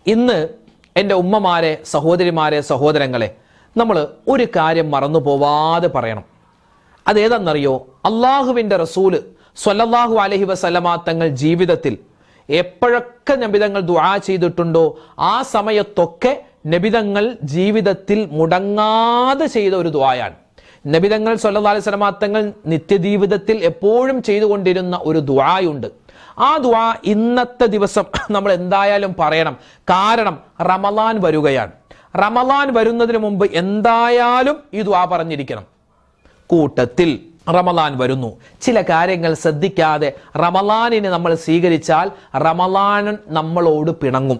ഇന്ന് എൻ്റെ ഉമ്മമാരെ, സഹോദരിമാരെ, സഹോദരങ്ങളെ, നമ്മൾ ഒരു കാര്യം മറന്നു പോവാതെ പറയണം. അതേതെന്നറിയോ? അള്ളാഹുവിൻ്റെ റസൂല് സ്വല്ലല്ലാഹു അലൈഹി വസല്ലമ തങ്ങൾ ജീവിതത്തിൽ എപ്പോഴൊക്കെ നബിതങ്ങൾ ദുആ ചെയ്തിട്ടുണ്ടോ ആ സമയത്തൊക്കെ നബിതങ്ങൾ ജീവിതത്തിൽ മുടങ്ങാതെ ചെയ്ത ഒരു ദുആയാണ്. നബിതങ്ങൾ സ്വല്ലല്ലാഹു അലൈഹി വസല്ലമ തങ്ങൾ നിത്യജീവിതത്തിൽ എപ്പോഴും ചെയ്തുകൊണ്ടിരുന്ന ഒരു ദുആയുണ്ട്. ആ ദുആ ഇന്നത്തെ ദിവസം നമ്മൾ എന്തായാലും പറയണം. കാരണം റമളാൻ വരികയാണ്. റമളാൻ വരുന്നതിന് മുമ്പ് എന്തായാലും ഈ ദുആ പറഞ്ഞിരിക്കണം. കൂട്ടത്തിൽ റമളാൻ വരുന്നു, ചില കാര്യങ്ങൾ ശ്രദ്ധിക്കാതെ റമളാനിനെ നമ്മൾ സ്വീകരിച്ചാൽ റമളാൻ നമ്മളോട് പിണങ്ങും.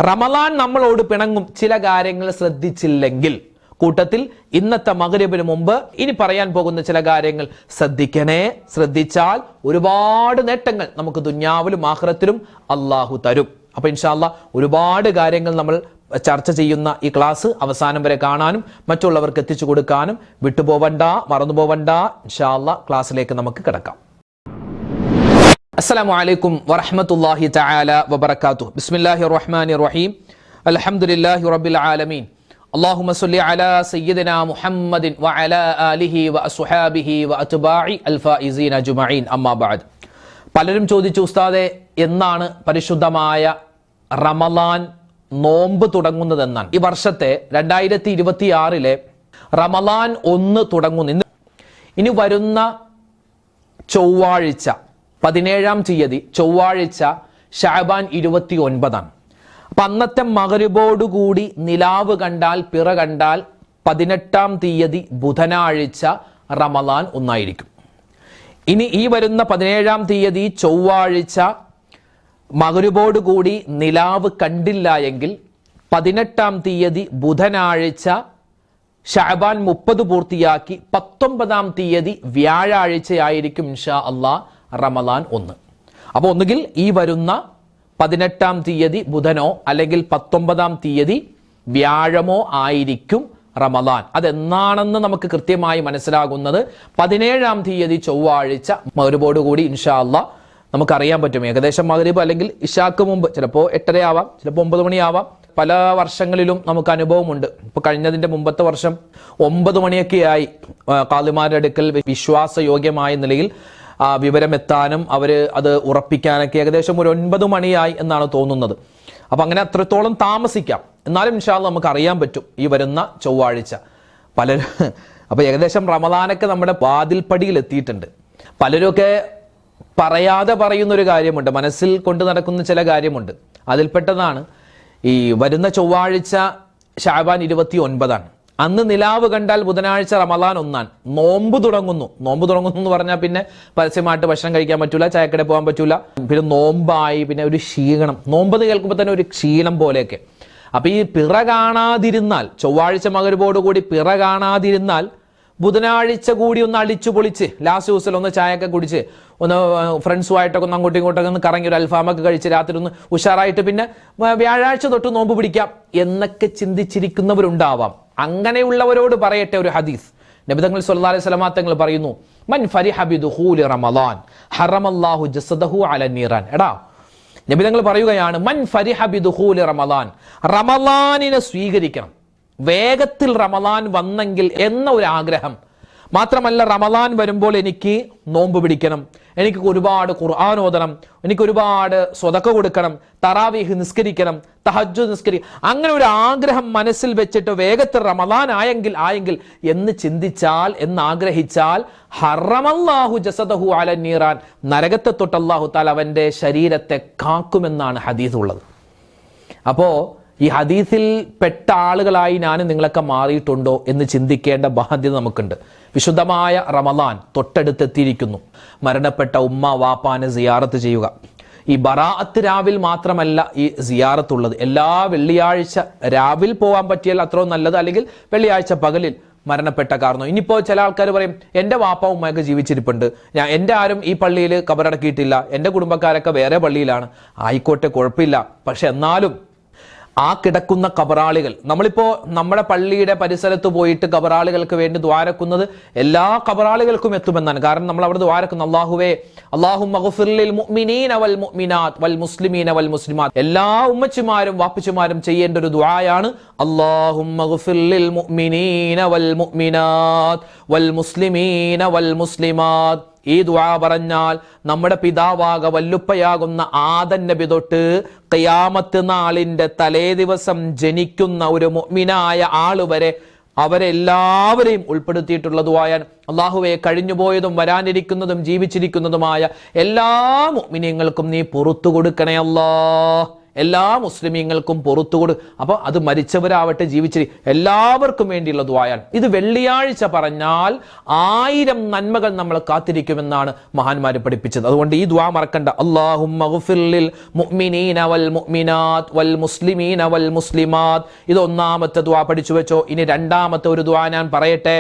റമളാൻ നമ്മളോട് പിണങ്ങും ചില കാര്യങ്ങൾ ശ്രദ്ധിച്ചില്ലെങ്കിൽ. കൂട്ടത്തിൽ ഇന്നത്തെ മഗ്‌രിബിന് മുമ്പ് ഇനി പറയാൻ പോകുന്ന ചില കാര്യങ്ങൾ ശ്രദ്ധിക്കണേ. ശ്രദ്ധിച്ചാൽ ഒരുപാട് നേട്ടങ്ങൾ നമുക്ക് ദുനിയാവിലും ആഖിറത്തിലും അള്ളാഹു തരും. അപ്പൊ ഇൻഷാ അല്ലാഹ് ഒരുപാട് കാര്യങ്ങൾ നമ്മൾ ചർച്ച ചെയ്യുന്ന ഈ ക്ലാസ് അവസാനം വരെ കാണാനും മറ്റുള്ളവർക്ക് എത്തിച്ചു കൊടുക്കാനും വിട്ടുപോവണ്ട, മറന്നുപോവണ്ട. ഇൻഷാ അല്ലാഹ് ക്ലാസ്സിലേക്ക് നമുക്ക് കിടക്കാം. അസ്സലാമു അലൈക്കും വറഹ്മത്തുള്ളാഹി തആല വബറകാതുഹു. ബിസ്മില്ലാഹിർ റഹ്മാനിർ റഹീം. അൽഹംദുലില്ലാഹി റബ്ബിൽ ആലമീൻ. അല്ലാഹുമ്മ സ്വല്ലി അലാ സയ്യിദിനാ മുഹമ്മദിൻ വഅലാ ആലിഹി വഅസ്ഹാബിഹി വഅത്ബാഇ അൽഫായിസീന അജ്മഈൻ. അമ്മാ ബഅദ്. പലരും ചോദിച്ചു, ഉസ്താദേ, എന്നാണ് പരിശുദ്ധമായ റമളാൻ നോമ്പ് തുടങ്ങുന്നതെന്നാണ്. ഈ വർഷത്തെ 2026 റമളാൻ 1 തുടങ്ങുന്നു. ഇനി വരുന്ന ചൊവ്വാഴ്ച 17-ാം തീയതി ചൊവ്വാഴ്ച ശഅബാൻ 29. അപ്പൊ അന്നത്തെ മഗ്‌രിബോടുകൂടി നിലാവ് കണ്ടാൽ, പിറ കണ്ടാൽ 18-ാം തീയതി ബുധനാഴ്ച റമളാൻ 1 ഇനി ഈ വരുന്ന 17-ാം തീയതി ചൊവ്വാഴ്ച മഗ്‌രിബോടുകൂടി നിലാവ് കണ്ടില്ല എങ്കിൽ 18-ാം തീയതി ബുധനാഴ്ച ശഅബാൻ 30 പൂർത്തിയാക്കി 19-ാം തീയതി വ്യാഴാഴ്ചയായിരിക്കും ഇൻഷാ അല്ലാഹ് റമളാൻ 1. അപ്പോൾ ഒന്നുകിൽ ഈ വരുന്ന 18-ാം തീയതി ബുധനോ അല്ലെങ്കിൽ 19-ാം തീയതി വ്യാഴമോ ആയിരിക്കും റമളാൻ. അതെന്നാണെന്ന് നമുക്ക് കൃത്യമായി മനസ്സിലാകുന്നത് 17-ാം തീയതി ചൊവ്വാഴ്ച മഗ്‌രിബോടുകൂടി ഇൻഷാ അല്ലാഹ് നമുക്കറിയാൻ പറ്റും. ഏകദേശം മഗ്‌രിബ് അല്ലെങ്കിൽ ഇശാക്ക് മുമ്പ്, ചിലപ്പോൾ 8:30 ആവാം, ചിലപ്പോൾ 9 മണിയാവാം. പല വർഷങ്ങളിലും നമുക്ക് അനുഭവമുണ്ട്. ഇപ്പോൾ കഴിഞ്ഞതിൻ്റെ മുമ്പത്തെ വർഷം 9 മണിയൊക്കെയായി ഖാദിമാരുടെ അടുക്കൽ വിശ്വാസയോഗ്യമായ നിലയിൽ വിവരമെത്താനും അവർ അത് ഉറപ്പിക്കാനൊക്കെ ഏകദേശം ഒരു 9 മണിയായി എന്നാണ് തോന്നുന്നത്. അപ്പം അങ്ങനെ അത്രത്തോളം താമസിക്കാം. എന്നാലും ഇൻഷാ അല്ലാഹ് നമുക്ക് അറിയാൻ പറ്റും ഈ വരുന്ന ചൊവ്വാഴ്ച. പലരും അപ്പോൾ ഏകദേശം റമളാനൊക്കെ നമ്മുടെ വാതിൽപ്പടിയിൽ എത്തിയിട്ടുണ്ട്. പലരൊക്കെ പറയാതെ പറയുന്നൊരു കാര്യമുണ്ട്, മനസ്സിൽ കൊണ്ട് നടക്കുന്ന ചില കാര്യമുണ്ട്. അതിൽപ്പെട്ടതാണ് ഈ വരുന്ന ചൊവ്വാഴ്ച ശഅബാൻ 29. അന്ന് നിലാവ് കണ്ടാൽ ബുധനാഴ്ച റമളാൻ 1. നോമ്പ് തുടങ്ങുന്നു എന്ന് പറഞ്ഞാൽ പിന്നെ പരസ്യമായിട്ട് ഭക്ഷണം കഴിക്കാൻ പറ്റൂല, ചായക്കടയിൽ പോകാൻ പറ്റൂല, പിന്നെ നോമ്പായി, പിന്നെ ഒരു ക്ഷീണം. നോമ്പെന്ന് കേൾക്കുമ്പോൾ തന്നെ ഒരു ക്ഷീണം പോലെയൊക്കെ. അപ്പൊ ഈ പിറ കാണാതിരുന്നാൽ, ചൊവ്വാഴ്ച മഗ്‌രിബോടുകൂടി പിറ കാണാതിരുന്നാൽ ബുധനാഴ്ച കൂടി ഒന്ന് അടിച്ചു പൊളിച്ച് ലാസ്റ്റ് ദിവസം ഒന്ന് ചായയൊക്കെ കുടിച്ച് ഒന്ന് ഫ്രണ്ട്സുമായിട്ടൊക്കെ ഒന്ന് അങ്ങോട്ടും ഇങ്ങോട്ടൊക്കെ ഒന്ന് കറങ്ങി ഒരു അൽഫാമൊക്കെ കഴിച്ച് രാത്രി ഒന്ന് ഉഷാറായിട്ട് പിന്നെ വ്യാഴാഴ്ച തൊട്ട് നോമ്പ് പിടിക്കാം എന്നൊക്കെ ചിന്തിച്ചിരിക്കുന്നവരുണ്ടാവാം. അങ്ങനെയുള്ളവരോട് പറയട്ടെ ഒരു ഹദീസ്. നബി തങ്ങൾ സ്വല്ലല്ലാഹു അലൈഹി വസല്ലം തങ്ങൾ പറയുന്നു, മൻ ഫരിഹ ബിദുഖൂലി റമളാൻ ഹറമല്ലാഹു ജസദഹു അല നീറാൻ. എടാ, നബി തങ്ങൾ പറയുകയാണ്, മൻ ഫരിഹ ബിദുഖൂലി റമളാൻ, റമളാനിനെ സ്വീകരിക്കണം, വേഗത്തിൽ റമളാൻ വന്നെങ്കിൽ എന്ന ഒരു ആഗ്രഹം. മാത്രമല്ല റമളാൻ വരുമ്പോൾ എനിക്ക് നോമ്പ് പിടിക്കണം, എനിക്ക് ഒരുപാട് ഖുർആൻ ഓതണം, എനിക്ക് ഒരുപാട് സ്വതക്ക കൊടുക്കണം, തറാവീഹ് നിസ്കരിക്കണം, തഹജ്ജുദ് നിസ്കരിക്കണം, അങ്ങനെ ഒരു ആഗ്രഹം മനസ്സിൽ വെച്ചിട്ട് വേഗത്തിൽ റമളാൻ ആയെങ്കിൽ എന്ന് ചിന്തിച്ചാൽ, എന്ന് ആഗ്രഹിച്ചാൽ, ഹറമല്ലാഹു ജസദഹു അല നീറാൻ, നരകത്തെ തൊട്ട് അല്ലാഹു തആല അവന്റെ ശരീരത്തെ കാക്കുമെന്നാണ് ഹദീസ് ഉള്ളത്. അപ്പോ ഈ ഹദീസിൽ പെട്ട ആളുകളായി ഞാനും നിങ്ങളൊക്കെ മാറിയിട്ടുണ്ടോ എന്ന് ചിന്തിക്കേണ്ട ബാധ്യത നമുക്കുണ്ട്. വിശുദ്ധമായ റമളാൻ തൊട്ടടുത്തെത്തിയിരിക്കുന്നു. മരണപ്പെട്ട ഉമ്മ വാപ്പാനെ സിയാറത്ത് ചെയ്യുക. ഈ ബറാഅത്ത് രാവിൽ മാത്രമല്ല ഈ സിയാറത്തുള്ളത്. എല്ലാ വെള്ളിയാഴ്ച രാവിൽ പോകാൻ പറ്റിയാൽ അത്രയും നല്ലത്, അല്ലെങ്കിൽ വെള്ളിയാഴ്ച പകലിൽ മരണപ്പെട്ട കാരണം. ഇനിയിപ്പോൾ ചില ആൾക്കാർ പറയും, എൻ്റെ വാപ്പ ഉമ്മയൊക്കെ ജീവിച്ചിരിപ്പുണ്ട്, എൻ്റെ ആരും ഈ പള്ളിയിൽ കബറടക്കിയിട്ടില്ല, എൻ്റെ കുടുംബക്കാരൊക്കെ വേറെ പള്ളിയിലാണ്. ആയിക്കോട്ടെ, കുഴപ്പമില്ല. പക്ഷെ എന്നാലും ആ കിടക്കുന്ന കബറാളികൾ, നമ്മളിപ്പോ നമ്മുടെ പള്ളിയുടെ പരിസരത്ത് പോയിട്ട് കബറാളികൾക്ക് വേണ്ടി ദ്വാരക്കുന്നത് എല്ലാ കബറാളികൾക്കും എത്തുമെന്നാണ്. കാരണം നമ്മൾ അവിടെ ദ്വാരക്കുന്നു, അല്ലാഹുവേ അല്ലാഹുമ്മ ഗ്ഫിർ ലിൽ മുഅ്മിനീന വൽ മുഅ്മിനാത്ത് വൽ മുസ്ലിമീന വൽ മുസ്ലിമാത്ത്. എല്ലാ ഉമ്മച്ചിമാരും വാപ്പച്ചിമാരും ചെയ്യേണ്ട ഒരു ദുആയാണ് അല്ലാഹുമ്മ ഗ്ഫിർ ലിൽ മുഅ്മിനീന വൽ മുഅ്മിനാത്ത് വൽ മുസ്ലിമീന വൽ മുസ്ലിമാത്ത്. ഈ ദുആ പറഞ്ഞാൽ നമ്മുടെ പിതാവാക വല്ലുപ്പയാകുന്ന ആദം നബി തൊട്ട് ഖിയാമത്ത് നാളിന്റെ തലേ ദിവസം ജനിക്കുന്ന ഒരു മുഅ്മിനായ ആള് വരെ അവരെല്ലാവരെയും ഉൾപ്പെടുത്തിയിട്ടുള്ള ദുആയാണ്. അല്ലാഹുവേ കഴിഞ്ഞുപോയതും വരാനിരിക്കുന്നതും ജീവിച്ചിരിക്കുന്നതുമായ എല്ലാ മുഅ്മിനീങ്ങൾക്കും നീ പുറത്തു കൊടുക്കണേ അല്ലാഹ്. എല്ലാ മുസ്ലിമീങ്ങൾക്കും പുറത്തു കൊടു. അപ്പൊ അത് മരിച്ചവരാവട്ടെ ജീവിച്ചിരി എല്ലാവർക്കും വേണ്ടിയുള്ള ദുആയാണ്. ഇത് വെള്ളിയാഴ്ച പറഞ്ഞാൽ 1000 നന്മകൾ നമ്മൾ കാത്തിരിക്കുമെന്നാണ് മഹാന്മാര് പഠിപ്പിച്ചത്. അതുകൊണ്ട് ഈ ദുആ മറക്കണ്ട. അല്ലാഹുമ്മ ഗ്ഫിർ ലിൽ മുഅ്മിനീന വൽ മുഅ്മിനാത്ത് വൽ മുസ്ലിമീന വൽ മുസ്ലിമാത്ത്. ഇത് ഒന്നാമത്തെ ദുആ പഠിച്ചു വെച്ചോ. ഇനി രണ്ടാമത്തെ ഒരു ദുആ ഞാൻ പറയട്ടെ.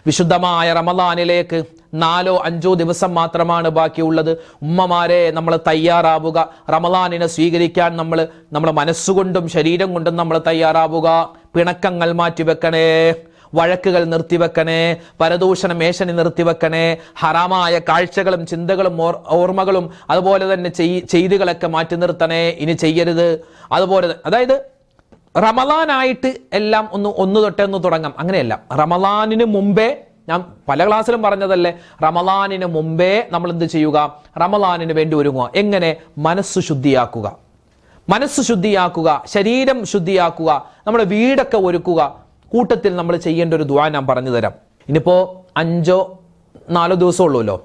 വിശുദ്ധമായ റമളാനിലേക്ക് 4-5 ദിവസം മാത്രമാണ് ബാക്കിയുള്ളത്. ഉമ്മമാരെ, നമ്മൾ തയ്യാറാവുക. റമളാനിനെ സ്വീകരിക്കാൻ നമ്മുടെ മനസ്സുകൊണ്ടും ശരീരം കൊണ്ടും നമ്മൾ തയ്യാറാവുക. പിണക്കങ്ങൾ മാറ്റിവെക്കണേ, വഴക്കുകൾ നിർത്തിവെക്കണേ, പരദൂഷണ മേശനി നിർത്തിവെക്കണേ, ഹറാമായ കാഴ്ചകളും ചിന്തകളും ഓർമ്മകളും അതുപോലെ തന്നെ ചെയ്തികളൊക്കെ മാറ്റി നിർത്തണേ. ഇനി ചെയ്യരുത്. അതുപോലെ അതായത് റമളാനായിട്ട് എല്ലാം ഒന്ന് തൊട്ടേ ഒന്ന് തുടങ്ങാം, അങ്ങനെയല്ല. റമളാനിന് മുമ്പേ, ഞാൻ പല ക്ലാസ്സിലും പറഞ്ഞതല്ലേ, റമളാനിന് മുമ്പേ നമ്മൾ എന്ത് ചെയ്യുക? റമളാനിന് വേണ്ടി ഒരുങ്ങുക. എങ്ങനെ? മനസ്സ് ശുദ്ധിയാക്കുക, ശരീരം ശുദ്ധിയാക്കുക, നമ്മുടെ വീടൊക്കെ ഒരുക്കുക. കൂട്ടത്തിൽ നമ്മൾ ചെയ്യേണ്ട ഒരു ദുആ ഞാൻ പറഞ്ഞു തരാം. ഇനിയിപ്പോ 5-4 ദിവസം ഉള്ളൂല്ലോ,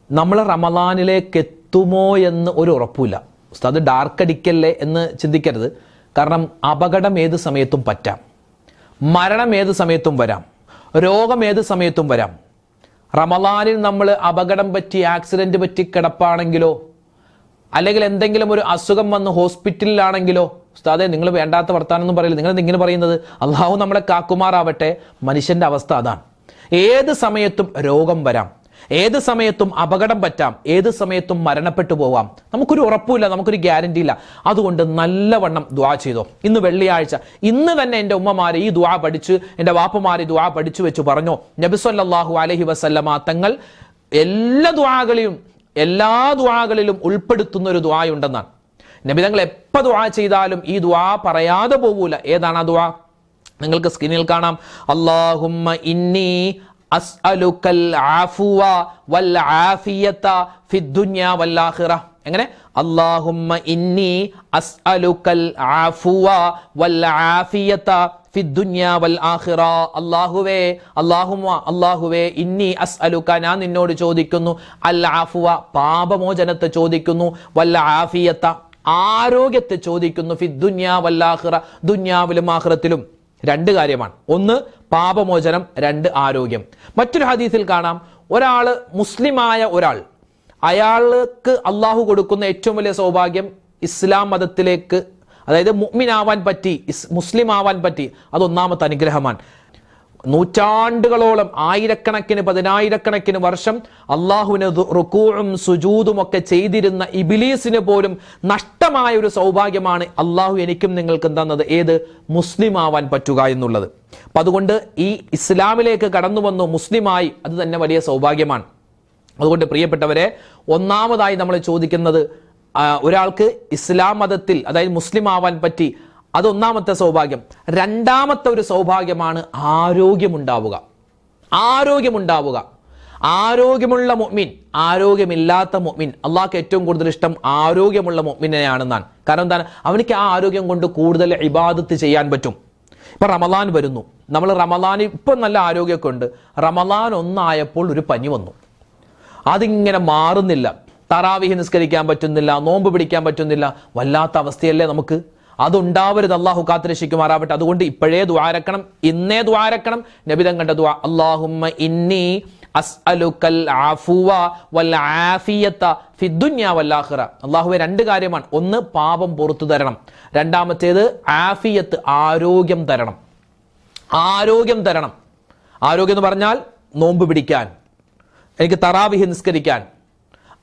നമ്മൾ റമളാനിലേക്ക് എത്തുമോ എന്ന് ഒരു ഉറപ്പില്ല. അത് ഡാർക്ക് അടിക്കല്ലേ എന്ന് ചിന്തിക്കരുത്. കാരണം അപകടം ഏത് സമയത്തും പറ്റാം, മരണം ഏത് സമയത്തും വരാം, രോഗം ഏത് സമയത്തും വരാം. റമളാനിൽ നമ്മൾ അപകടം പറ്റി ആക്സിഡന്റ് പറ്റി കിടപ്പാണെങ്കിലോ, അല്ലെങ്കിൽ എന്തെങ്കിലും ഒരു അസുഖം വന്ന് ഹോസ്പിറ്റലിലാണെങ്കിലോ, ഉസ്താദേ നിങ്ങൾ വേണ്ടാത്ത വർത്താനൊന്നും പറയില്ല, നിങ്ങൾ ഇങ്ങനെ പറയുന്നത്. അള്ളാഹു നമ്മളെ കാക്കുമാറാവട്ടെ. മനുഷ്യന്റെ അവസ്ഥ അതാണ്. ഏത് സമയത്തും രോഗം വരാം, ഏത് സമയത്തും അപകടം പറ്റാം, ഏത് സമയത്തും മരണപ്പെട്ടു പോവാം. നമുക്കൊരു ഉറപ്പില്ല, നമുക്കൊരു ഗ്യാരണ്ടി ഇല്ല. അതുകൊണ്ട് നല്ലവണ്ണം ദുആ ചെയ്തോ. ഇന്ന് വെള്ളിയാഴ്ച, ഇന്ന് തന്നെ എൻ്റെ ഉമ്മമാരെ ഈ ദുആ പഠിച്ച്, എൻ്റെ വാപ്പമാരെ ദുആ പഠിച്ചു വെച്ച് പറഞ്ഞോ. നബി സല്ലല്ലാഹു അലൈഹി വസല്ലമ തങ്ങൾ എല്ലാ ദുആകളിലും ഉൾപ്പെടുത്തുന്ന ഒരു ദുആയുണ്ടെന്നാണ്. നബി തങ്ങൾ എപ്പോൾ ദുആ ചെയ്താലും ഈ ദുആ പറയാതെ പോകൂല. ഏതാണ് ആ ദുആ? നിങ്ങൾക്ക് സ്ക്രീനിൽ കാണാം. അല്ലാഹുമ്മ ഇന്നി അസ്അലുക്കൽ ആഫുവ വൽ ആഫിയത ഫിദ്ദുനിയ വൽ ആഖിറ. എങ്ങനെ? അല്ലാഹുമ്മ ഇന്നി അസ്അലുക്കൽ ആഫുവ വൽ ആഫിയത ഫിദ്ദുനിയ വൽ ആഖിറ. അല്ലാഹുവേ ഇന്നി അസ്അലുക, ഞാൻ നിന്നോട് ചോദിക്കുന്നു, അൽ ആഫുവ, പാപമോചനത്തെ ചോദിക്കുന്നു, വൽ ആഫിയത, ആരോഗ്യത്തെ ചോദിക്കുന്നു, ഫിദ്ദുനിയ വൽ ആഖിറ, ദുനിയാവിലും ആഖിറത്തിലും. 2 കാര്യമാണ്. 1 പാപമോചനം, 2 ആരോഗ്യം. മറ്റൊരു ഹദീസിൽ കാണാം, ഒരാള് മുസ്ലിമായ ഒരാൾ, അയാൾക്ക് അള്ളാഹു കൊടുക്കുന്ന ഏറ്റവും വലിയ സൗഭാഗ്യം ഇസ്ലാം മതത്തിലേക്ക്, അതായത് മുഅ്മിനാവാൻ പറ്റി, മുസ്ലിം ആവാൻ പറ്റി. അത് ഒന്നാമത്തെ അനുഗ്രഹമാണ്. നൂറ്റാണ്ടുകളോളം, ആയിരക്കണക്കിന് 10,000-കണക്കിന് വർഷം അള്ളാഹുവിന് റുകൂഉം സുജൂദും ഒക്കെ ചെയ്തിരുന്ന ഇബ്ലീസിന് പോലും നഷ്ടമായ ഒരു സൗഭാഗ്യമാണ് അള്ളാഹു എനിക്കും നിങ്ങൾക്കും തന്നത്. ഏത്? മുസ്ലിം ആവാൻ പറ്റുക എന്നുള്ളത്. അപ്പൊ അതുകൊണ്ട് ഈ ഇസ്ലാമിലേക്ക് കടന്നു വന്നു മുസ്ലിമായി, അത് തന്നെ വലിയ സൗഭാഗ്യമാണ്. അതുകൊണ്ട് പ്രിയപ്പെട്ടവരെ, ഒന്നാമതായി നമ്മൾ ചോദിക്കുന്നത്, ഒരാൾക്ക് ഇസ്ലാം മതത്തിൽ, അതായത് മുസ്ലിം ആവാൻ പറ്റി, അതൊന്നാമത്തെ സൗഭാഗ്യം. 2ാമത്തെ ഒരു സൗഭാഗ്യമാണ് ആരോഗ്യമുണ്ടാവുക. ആരോഗ്യമുള്ള മുഅ്മിൻ, ആരോഗ്യമില്ലാത്ത മുഅ്മിൻ, അള്ളാഹ്ക്ക് ഏറ്റവും കൂടുതൽ ഇഷ്ടം ആരോഗ്യമുള്ള മുഅ്മിനെയാണെന്നാണ്. കാരണം എന്താണ്? അവനിക്ക് ആ ആരോഗ്യം കൊണ്ട് കൂടുതൽ ഇബാദത്ത് ചെയ്യാൻ പറ്റും. ഇപ്പൊ റമളാൻ വരുന്നു, നമ്മൾ റമളാൻ ഇപ്പൊ നല്ല ആരോഗ്യമൊക്കെ ഉണ്ട്. റമളാൻ 1 ആയപ്പോൾ ഒരു പനി വന്നു, അതിങ്ങനെ മാറുന്നില്ല. തറാവീഹ് നിസ്കരിക്കാൻ പറ്റുന്നില്ല, നോമ്പ് പിടിക്കാൻ പറ്റുന്നില്ല. വല്ലാത്ത അവസ്ഥയല്ലേ നമുക്ക്? അതുണ്ടാവരുത്, അള്ളാഹു കാത്തുരക്ഷിക്കുമാറാവട്ടെ. അതുകൊണ്ട് ഇപ്പോഴേ ദ്വാരക്കണം, ഇന്നേ ദ്വാരക്കണം. നബി തങ്ങളുടെ ദുആ, അല്ലാഹുമ്മ ഇന്നി അസ്അലുക്കൽ ആഫുവ വൽ ആഫിയത ഫിദ്ദുനിയ വൽ ആഖിറ. അല്ലാഹുവേ 2 കാര്യമാണ്. 1 പാപം പുറത്തു തരണം, 2ാമത്തേത് ആഫിയത്ത്, ആരോഗ്യം തരണം. ആരോഗ്യം എന്ന് പറഞ്ഞാൽ നോമ്പ് പിടിക്കാൻ, എനിക്ക് തറാവിഹ് നിസ്കരിക്കാൻ,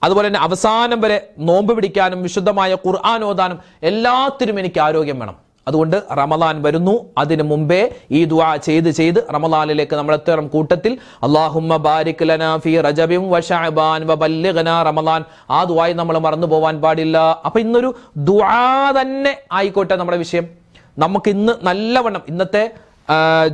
അതുപോലെ തന്നെ അവസാനം വരെ നോമ്പ് പിടിക്കാനും വിശുദ്ധമായ ഖുർആൻ ഓതാനും എല്ലാത്തിനും എനിക്ക് ആരോഗ്യം വേണം. അതുകൊണ്ട് റമദാൻ വരുന്നു, അതിനു മുമ്പേ ഈ ദുആ ചെയ്ത് റമദാനിലേക്ക് നമ്മൾ എത്തണം കൂട്ടത്തിൽ. അല്ലാഹുമ്മ ബാരിക് ലനാ ഫീ റജബിൻ വ ശഅബാൻ വ ബല്ലിഗ്നാ റമദാൻ. ആ ദുആയി നമ്മൾ മറന്നു പോവാൻ പാടില്ല. അപ്പൊ ഇന്നൊരു ദുആ തന്നെ ആയിക്കോട്ടെ നമ്മുടെ വിഷയം. നമുക്ക് ഇന്ന് നല്ലവണ്ണം ഇന്നത്തെ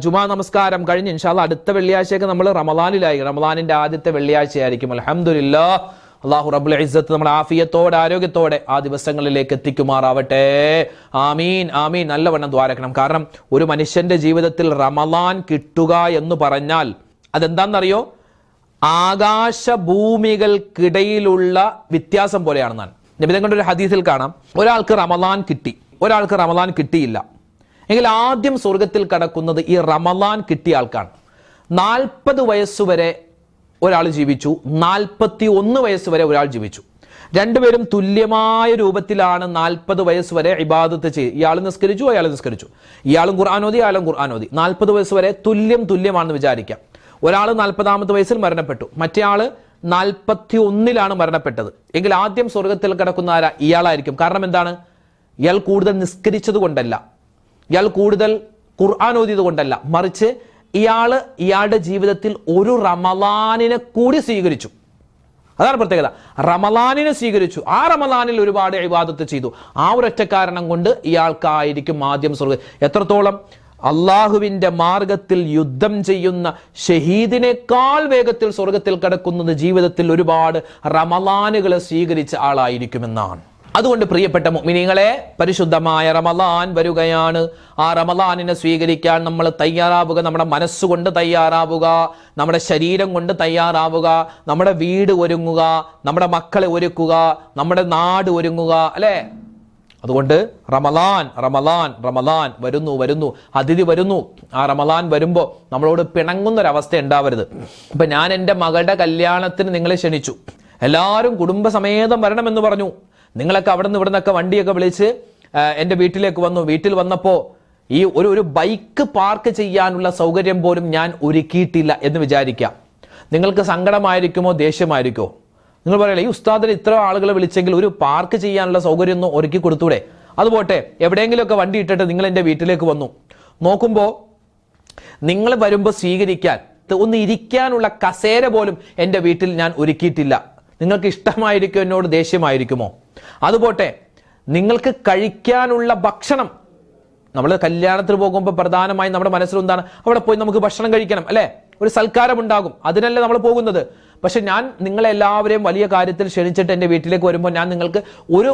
ജുമാ നമസ്കാരം കഴിഞ്ഞ് ഇൻഷാ അല്ലാഹ് അടുത്ത വെള്ളിയാഴ്ചയൊക്കെ നമ്മൾ റമദാനിലായി. റമദാനിന്റെ ആദ്യത്തെ വെള്ളിയാഴ്ചയായിരിക്കും. അൽഹംദുലില്ലാഹ്. അല്ലാഹു റബ്ബുൽ ഇസ്സത്ത് നമ്മുടെ ആഫിയത്തോടെ ആരോഗ്യത്തോടെ ആ ദിവസങ്ങളിലേക്ക് എത്തിക്കുമാറാവട്ടെ. ആമീൻ ആമീൻ. നല്ലവണ്ണം ദ്വാരക്കണം. കാരണം ഒരു മനുഷ്യന്റെ ജീവിതത്തിൽ റമദാൻ കിട്ടുക എന്ന് പറഞ്ഞാൽ അതെന്താണെന്നറിയോ? ആകാശഭൂമികൾക്കിടയിലുള്ള വ്യത്യാസം പോലെയാണെന്നാണ്. നബിതങ്ങളുടെ ഒരു ഹദീസിൽ കാണാം, ഒരാൾക്ക് റമദാൻ കിട്ടി, ഒരാൾക്ക് റമദാൻ കിട്ടിയില്ല എങ്കിൽ ആദ്യം സ്വർഗത്തിൽ കടക്കുന്നത് ഈ റമദാൻ കിട്ടിയ ആൾക്കാണ്. 40 വയസ്സുവരെ ഒരാൾ ജീവിച്ചു, 41 വയസ്സ് വരെ ഒരാൾ ജീവിച്ചു. രണ്ടുപേരും തുല്യമായ രൂപത്തിലാണ് 40 വയസ്സ് വരെ ഇബാദത്ത് ചെയ്ത്. ഇയാൾ നിസ്കരിച്ചു, അയാൾ നിസ്കരിച്ചു. ഇയാളും ഖുർആൻ ഓതി, 40 വയസ്സ് വരെ തുല്യമാണെന്ന് വിചാരിക്കാം. ഒരാൾ 40ാമത്തെ വയസ്സിൽ മരണപ്പെട്ടു, മറ്റേ ആള് 41 മരണപ്പെട്ടത് എങ്കിൽ ആദ്യം സ്വർഗത്തിൽ കിടക്കുന്ന ആരാ? ഇയാളായിരിക്കും. കാരണം എന്താണ്? ഇയാൾ കൂടുതൽ നിസ്കരിച്ചത് കൊണ്ടല്ല, ഇയാൾ കൂടുതൽ ഖുർആൻ ഓതിയത് കൊണ്ടല്ല, മറിച്ച് ഇയാളുടെ ജീവിതത്തിൽ ഒരു റമളാനിനെ കൂടി സ്വീകരിച്ചു. അതാണ് പ്രത്യേകത. റമളാനിനെ സ്വീകരിച്ചു, ആ റമളാനിൽ ഒരുപാട് ഇബാദത്ത് ചെയ്തു. ആ ഒരൊറ്റ കാരണം കൊണ്ട് ഇയാൾക്കായിരിക്കും ആദ്യം സ്വർഗ്ഗം. എത്രത്തോളം അള്ളാഹുവിന്റെ മാർഗത്തിൽ യുദ്ധം ചെയ്യുന്ന ഷഹീദിനേക്കാൾ വേഗത്തിൽ സ്വർഗത്തിൽ കടക്കുന്നത് ജീവിതത്തിൽ ഒരുപാട് റമളാനുകൾ സ്വീകരിച്ച ആളായിരിക്കുമെന്നാണ്. അതുകൊണ്ട് പ്രിയപ്പെട്ട മുഅ്മിനീങ്ങളെ, പരിശുദ്ധമായ റമളാൻ വരികയാണ്. ആ റമളാനിനെ സ്വീകരിക്കാൻ നമ്മൾ തയ്യാറാവുക. നമ്മുടെ മനസ്സുകൊണ്ട് തയ്യാറാവുക, നമ്മുടെ ശരീരം കൊണ്ട് തയ്യാറാവുക, നമ്മുടെ വീട് ഒരുങ്ങുക, നമ്മുടെ മക്കളെ ഒരുക്കുക, നമ്മുടെ നാട് ഒരുങ്ങുക, അല്ലേ? അതുകൊണ്ട് റമളാൻ റമളാൻ റമളാൻ വരുന്നു, അതിഥി വരുന്നു. ആ റമളാൻ വരുമ്പോൾ നമ്മളോട് പിണങ്ങുന്നൊരവസ്ഥ ഉണ്ടാവരുത്. ഇപ്പൊ ഞാൻ എൻ്റെ മകളുടെ കല്യാണത്തിന് നിങ്ങളെ ക്ഷണിച്ചു, എല്ലാവരും കുടുംബസമേതം വരണമെന്ന് പറഞ്ഞു. നിങ്ങളൊക്കെ അവിടെ നിന്ന് ഇവിടെ നിന്നൊക്കെ വണ്ടിയൊക്കെ വിളിച്ച് എൻ്റെ വീട്ടിലേക്ക് വന്നു. വീട്ടിൽ വന്നപ്പോൾ ഈ ഒരു ബൈക്ക് പാർക്ക് ചെയ്യാനുള്ള സൗകര്യം പോലും ഞാൻ ഒരുക്കിയിട്ടില്ല എന്ന് വിചാരിക്കാം. നിങ്ങൾക്ക് സങ്കടമായിരിക്കുമോ ദേഷ്യമായിരിക്കുമോ? നിങ്ങൾ പറയല്ലേ, ഈ ഉസ്താദിന് ഇത്ര ആളുകളെ വിളിച്ചെങ്കിൽ ഒരു പാർക്ക് ചെയ്യാനുള്ള സൗകര്യം ഒന്നും ഒരുക്കി കൊടുത്തൂടെ? അതുപോട്ടെ, എവിടെയെങ്കിലുമൊക്കെ വണ്ടി ഇട്ടിട്ട് നിങ്ങൾ എൻ്റെ വീട്ടിലേക്ക് വന്നു. നോക്കുമ്പോൾ നിങ്ങൾ വരുമ്പോൾ സ്വീകരിക്കാൻ ഒന്ന് ഇരിക്കാനുള്ള കസേര പോലും എൻ്റെ വീട്ടിൽ ഞാൻ ഒരുക്കിയിട്ടില്ല. നിങ്ങൾക്ക് ഇഷ്ടമായിരിക്കും, എന്നോട് ദേഷ്യമായിരിക്കുമോ? അതുപോട്ടെ, നിങ്ങൾക്ക് കഴിക്കാനുള്ള ഭക്ഷണം, നമ്മൾ കല്യാണത്തിന് പോകുമ്പോൾ പ്രധാനമായും നമ്മുടെ മനസ്സിലെന്താണ്? അവിടെ പോയി നമുക്ക് ഭക്ഷണം കഴിക്കണം, അല്ലെ? ഒരു സൽക്കാരം ഉണ്ടാകും, അതിനല്ലേ നമ്മൾ പോകുന്നത്. പക്ഷെ ഞാൻ നിങ്ങളെല്ലാവരെയും വലിയ കാര്യത്തിൽ ക്ഷണിച്ചിട്ട് എൻ്റെ വീട്ടിലേക്ക് വരുമ്പോൾ ഞാൻ നിങ്ങൾക്ക് ഒരു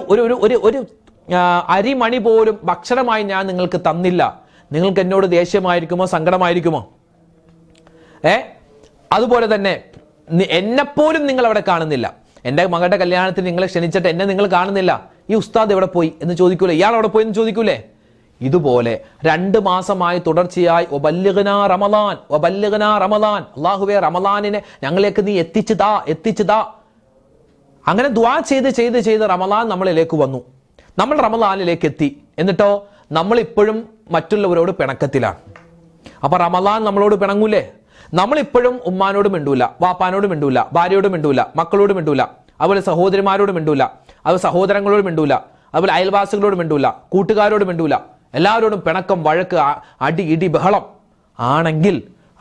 അരിമണി പോലും ഭക്ഷണമായി ഞാൻ നിങ്ങൾക്ക് തന്നില്ല. നിങ്ങൾക്ക് എന്നോട് ദേഷ്യമായിരിക്കുമോ, സങ്കടമായിരിക്കുമോ? അതുപോലെ തന്നെ എന്നെപ്പോലും നിങ്ങൾ അവിടെ കാണുന്നില്ല. എൻ്റെ മകളുടെ കല്യാണത്തിന് നിങ്ങളെ ക്ഷണിച്ചിട്ട് എന്നെ നിങ്ങൾ കാണുന്നില്ല. ഈ ഉസ്താദ് എവിടെ പോയി എന്ന് ചോദിക്കൂലേ? ഇയാൾ അവിടെ പോയി എന്ന് ചോദിക്കൂലേ? ഇതുപോലെ 2 മാസമായി തുടർച്ചയായി വബല്ലിഗ്നാ റമളാൻ, അല്ലാഹുവേ റമളാനിനെ ഞങ്ങളിലേക്ക് നീ എത്തിച്ചു താ. അങ്ങനെ ദുആ ചെയ്ത് റമളാൻ നമ്മളിലേക്ക് വന്നു. നമ്മൾ റമളാനിലേക്ക് എത്തി. എന്നിട്ടോ നമ്മൾ ഇപ്പോഴും മറ്റുള്ളവരോട് പിണക്കത്തിലാണ്. അപ്പൊ റമളാൻ നമ്മളോട് പിണങ്ങൂലേ? നമ്മളിപ്പോഴും ഉമ്മാനോട് മിണ്ടൂല, വാപ്പാനോട് മിണ്ടൂല, ഭാര്യയോട് മിണ്ടൂല, മക്കളോട് മിണ്ടൂല, അതുപോലെ സഹോദരിമാരോട് മിണ്ടൂല, അതുപോലെ സഹോദരങ്ങളോട് മിണ്ടൂല, അതുപോലെ അയൽവാസികളോട് മിണ്ടൂല, കൂട്ടുകാരോട് മിണ്ടൂല, എല്ലാവരോടും പിണക്കം, വഴക്ക്, അടി, ഇടി, ബഹളം ആണെങ്കിൽ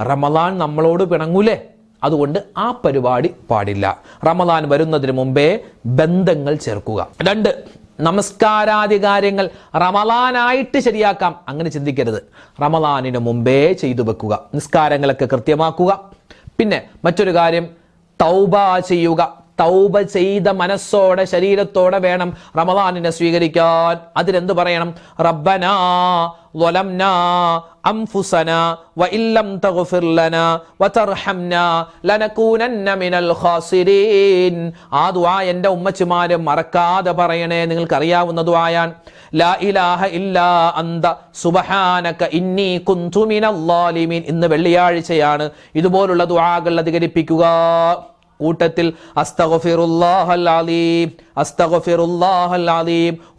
റമളാൻ നമ്മളോട് പിണങ്ങൂലേ? അതുകൊണ്ട് ആ പരിപാടി പാടില്ല. റമളാൻ വരുന്നതിന് മുമ്പേ ബന്ധങ്ങൾ ചേർക്കുക. 2, നമസ്കാരാദി കാര്യങ്ങൾ റമളാനായിട്ട് ശരിയാക്കാം, അങ്ങനെ ചിന്തിക്കരുത്. റമളാനിന് മുമ്പേ ചെയ്തു വെക്കുക, നിസ്കാരങ്ങളൊക്കെ കൃത്യമാക്കുക. പിന്നെ മറ്റൊരു കാര്യം, തൗബ ചെയ്യുക. തൗബ ചെയ്ത മനസ്സോടെ ശരീരത്തോടെ വേണം റമളാനിനെ സ്വീകരിക്കാൻ. അതിനെന്ത് പറയണം? റബ്ബനാ ളലംനാ അൻഫുസനാ വഇല്ലം തഗ്ഫിർ ലനാ വതർഹംനാ ലനകൂനന്ന മിനൽ ഖാസിരീൻ. ആ ദുആ എൻ്റെ ഉമ്മച്ചിമാരെ മറക്കാതെ പറയണേ. നിങ്ങൾക്കറിയാവുന്ന ദുആയാണ്. ലാ ഇലാഹ ഇല്ലാ അന്ത സുബ്ഹാനക ഇന്നി കുന്തു മിനൽ ളാലിമീൻ. ഇന്ന് വെള്ളിയാഴ്ചയാണ്. ഇതുപോലുള്ള ദുആകൾ അധികരിപ്പിക്കുക. കൂട്ടത്തിൽ അസ്തഗ്ഫിറുല്ലാഹൽ അലീം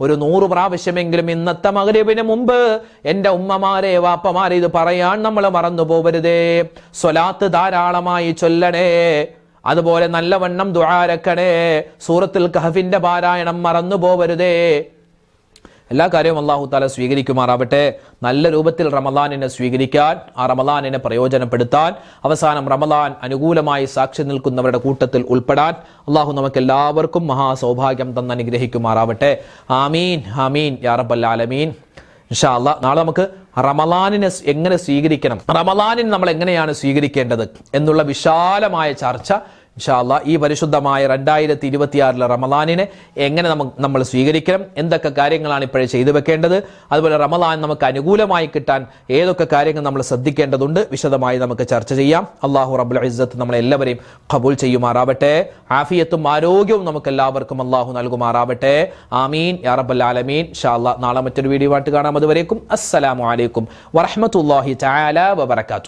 ഒരു 100 പ്രാവശ്യമെങ്കിലും ഇന്നത്തെ മഗ്രിബിന് മുമ്പ് എൻ്റെ ഉമ്മമാരെ, വാപ്പമാരെ ഇത് പറയാൻ നമ്മൾ മറന്നു പോകരുതേ. സ്വലാത്ത് ധാരാളമായി ചൊല്ലണേ. അതുപോലെ നല്ലവണ്ണം ദുആ ഇറക്കണേ. സൂറത്തുൽ കഹഫിന്റെ പാരായണം മറന്നു പോവരുതേ. എല്ലാ കാര്യവും അല്ലാഹു തആല സ്വീകരിക്കുമാറാവട്ടെ. നല്ല രൂപത്തിൽ റമദാനിനെ സ്വീകരിക്കാൻ, ആ റമദാനിനെ പ്രയോജനപ്പെടുത്താൻ, അവസാനം റമദാൻ അനുകൂലമായി സാക്ഷി നിൽക്കുന്നവരുടെ കൂട്ടത്തിൽ ഉൾപ്പെടാൻ അല്ലാഹു നമുക്ക് എല്ലാവർക്കും മഹാസൗഭാഗ്യം തന്ന് അനുഗ്രഹിക്കുമാറാവട്ടെ. ആമീൻ ആമീൻ യാ റബ്ബൽ ആലമീൻ. ഇൻഷാ അല്ലാഹ് നാളെ നമുക്ക് റമദാനിനെ എങ്ങനെ സ്വീകരിക്കണം, റമദാനിനെ നമ്മൾ എങ്ങനെയാണ് സ്വീകരിക്കേണ്ടത് എന്നുള്ള വിശാലമായ ചർച്ച ഇൻഷാ അല്ലാഹ് ഈ പരിശുദ്ധമായ 2026 റമദാനിനെ എങ്ങനെ നമ്മൾ സ്വീകരിക്കണം, എന്തൊക്കെ കാര്യങ്ങളാണ് ഇപ്പോഴേ ചെയ്തു വെക്കേണ്ടത്, അതുപോലെ റമദാൻ നമുക്ക് അനുകൂലമായി കിട്ടാൻ ഏതൊക്കെ കാര്യങ്ങൾ നമ്മൾ ശ്രദ്ധിക്കേണ്ടതുണ്ട്, വിശദമായി നമുക്ക് ചർച്ച ചെയ്യാം. അല്ലാഹു റബ്ബുൽ ഇസ്സത്ത് നമ്മളെല്ലാവരെയും ഖബൂൽ ചെയ്യുമാറാവട്ടെ. ആഫിയത്തും ആരോഗ്യവും നമുക്ക് എല്ലാവർക്കും അല്ലാഹു നൽകുമാറാവട്ടെ. ആമീൻ യാ റബ്ബൽ ആലമീൻ. ഇൻഷാ അല്ലാഹ് നാളെ മറ്റൊരു വീഡിയോ ആയിട്ട് കാണാം. അതുവരേക്കും അസ്സലാമു അലൈക്കും വറഹ്മത്തുള്ളാഹി തആല വബറകാതുഹു.